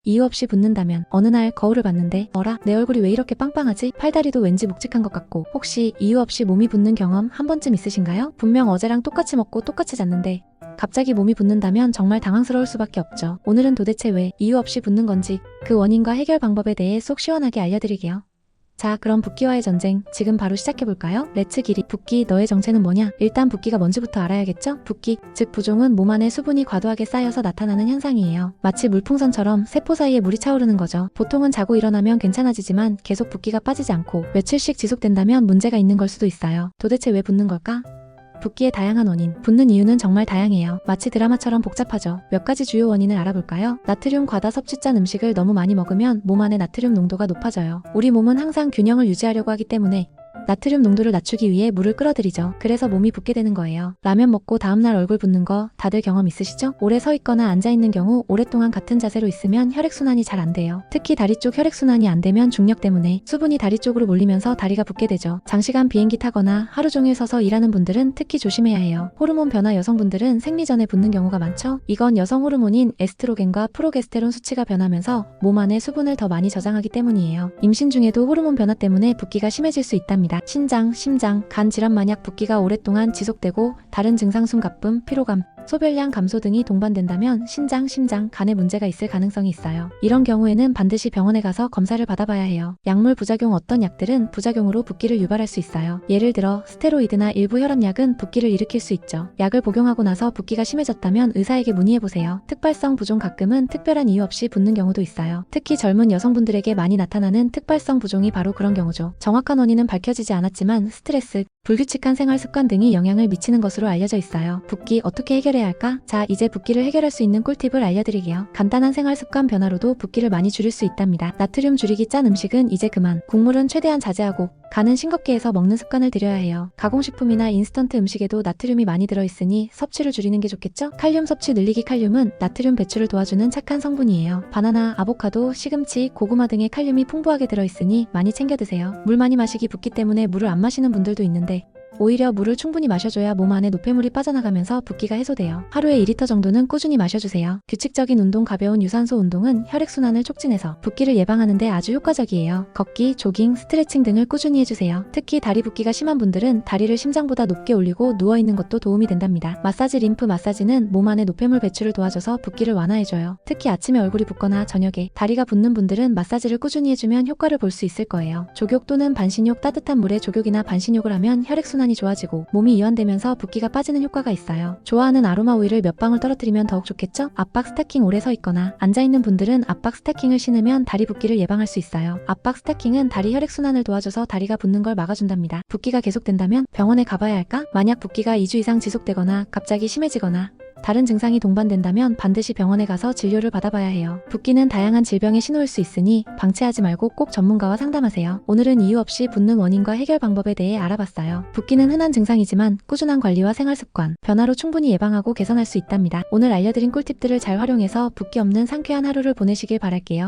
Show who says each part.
Speaker 1: 이유 없이 붓는다면 어느 날 거울을 봤는데 어라 내 얼굴이 왜 이렇게 빵빵하지? 팔다리도 왠지 묵직한 것 같고 혹시 이유 없이 몸이 붓는 경험 한 번쯤 있으신가요? 분명 어제랑 똑같이 먹고 똑같이 잤는데 갑자기 몸이 붓는다면 정말 당황스러울 수밖에 없죠. 오늘은 도대체 왜 이유 없이 붓는 건지 그 원인과 해결 방법에 대해 속 시원하게 알려드릴게요. 자, 그럼 붓기와의 전쟁 지금 바로 시작해볼까요? 렛츠 기릿. 붓기, 너의 정체는 뭐냐? 일단 붓기가 뭔지부터 알아야겠죠? 붓기, 즉 부종은 몸 안에 수분이 과도하게 쌓여서 나타나는 현상이에요. 마치 물풍선처럼 세포 사이에 물이 차오르는 거죠. 보통은 자고 일어나면 괜찮아지지만 계속 붓기가 빠지지 않고 며칠씩 지속된다면 문제가 있는 걸 수도 있어요. 도대체 왜 붓는 걸까? 붓기의 다양한 원인. 붓는 이유는 정말 다양해요. 마치 드라마처럼 복잡하죠. 몇 가지 주요 원인을 알아볼까요? 나트륨 과다 섭취 짠 음식을 너무 많이 먹으면 몸 안에 나트륨 농도가 높아져요. 우리 몸은 항상 균형을 유지하려고 하기 때문에 나트륨 농도를 낮추기 위해 물을 끌어들이죠. 그래서 몸이 붓게 되는 거예요. 라면 먹고 다음날 얼굴 붓는 거 다들 경험 있으시죠? 오래 서 있거나 앉아 있는 경우 오랫동안 같은 자세로 있으면 혈액순환이 잘 안 돼요. 특히 다리 쪽 혈액순환이 안 되면 중력 때문에 수분이 다리 쪽으로 몰리면서 다리가 붓게 되죠. 장시간 비행기 타거나 하루 종일 서서 일하는 분들은 특히 조심해야 해요. 호르몬 변화. 여성분들은 생리 전에 붓는 경우가 많죠? 이건 여성 호르몬인 에스트로겐과 프로게스테론 수치가 변하면서 몸 안에 수분을 더 많이 저장하기 때문이에요. 임신 중에도 호르몬 변화 때문에 붓기가 심해질 수 있답니다. 신장, 심장, 간 질환. 만약 붓기가 오랫동안 지속되고 다른 증상 숨가쁨, 피로감, 소변량 감소 등이 동반된다면 신장, 심장, 간에 문제가 있을 가능성이 있어요. 이런 경우에는 반드시 병원에 가서 검사를 받아봐야 해요. 약물 부작용. 어떤 약들은 부작용으로 붓기를 유발할 수 있어요. 예를 들어 스테로이드나 일부 혈압약은 붓기를 일으킬 수 있죠. 약을 복용하고 나서 붓기가 심해졌다면 의사에게 문의해보세요. 특발성 부종. 가끔은 특별한 이유 없이 붓는 경우도 있어요. 특히 젊은 여성분들에게 많이 나타나는 특발성 부종이 바로 그런 경우죠. 정확한 원인은 밝혀지지 않았지만 스트레스, 불규칙한 생활 습관 등이 영향을 미치는 것으로 알려져 있어요. 붓기 어떻게 해결해야 할까? 자, 이제 붓기를 해결할 수 있는 꿀팁을 알려드릴게요. 간단한 생활 습관 변화로도 붓기를 많이 줄일 수 있답니다. 나트륨 줄이기. 짠 음식은 이제 그만. 국물은 최대한 자제하고 간은 싱겁게 해서 먹는 습관을 들여야 해요. 가공식품이나 인스턴트 음식에도 나트륨이 많이 들어있으니 섭취를 줄이는 게 좋겠죠? 칼륨 섭취 늘리기. 칼륨은 나트륨 배출을 도와주는 착한 성분이에요. 바나나, 아보카도, 시금치, 고구마 등의 칼륨이 풍부하게 들어있으니 많이 챙겨 드세요. 물 많이 마시기. 붓기 때문에 물을 안 마시는 분들도 있는데 오히려 물을 충분히 마셔줘야 몸 안에 노폐물이 빠져나가면서 붓기가 해소돼요. 하루에 2리터 정도는 꾸준히 마셔주세요. 규칙적인 운동. 가벼운 유산소 운동은 혈액순환을 촉진해서 붓기를 예방하는 데 아주 효과적이에요. 걷기, 조깅, 스트레칭 등을 꾸준히 해주세요. 특히 다리 붓기가 심한 분들은 다리를 심장보다 높게 올리고 누워있는 것도 도움이 된답니다. 마사지. 림프 마사지는 몸 안에 노폐물 배출을 도와줘서 붓기를 완화해줘요. 특히 아침에 얼굴이 붓거나 저녁에 다리가 붓는 분들은 마사지를 꾸준히 해주면 효과를 볼 수 있을 거예요. 족욕 또는 반신욕. 따뜻한 물에 족욕이나 반신욕을 하면 혈액순환이 좋아지고 몸이 이완되면서 붓기가 빠지는 효과가 있어요. 좋아하는 아로마 오일을 몇 방울 떨어뜨리면 더욱 좋겠죠? 압박 스타킹. 오래 서 있거나 앉아있는 분들은 압박 스타킹을 신으면 다리 붓기를 예방할 수 있어요. 압박 스타킹은 다리 혈액순환을 도와줘서 다리가 붓는 걸 막아준답니다. 붓기가 계속된다면 병원에 가봐야 할까? 만약 붓기가 2주 이상 지속되거나 갑자기 심해지거나 다른 증상이 동반된다면 반드시 병원에 가서 진료를 받아봐야 해요. 붓기는 다양한 질병의 신호일 수 있으니 방치하지 말고 꼭 전문가와 상담하세요. 오늘은 이유 없이 붓는 원인과 해결 방법에 대해 알아봤어요. 붓기는 흔한 증상이지만 꾸준한 관리와 생활습관, 변화로 충분히 예방하고 개선할 수 있답니다. 오늘 알려드린 꿀팁들을 잘 활용해서 붓기 없는 상쾌한 하루를 보내시길 바랄게요.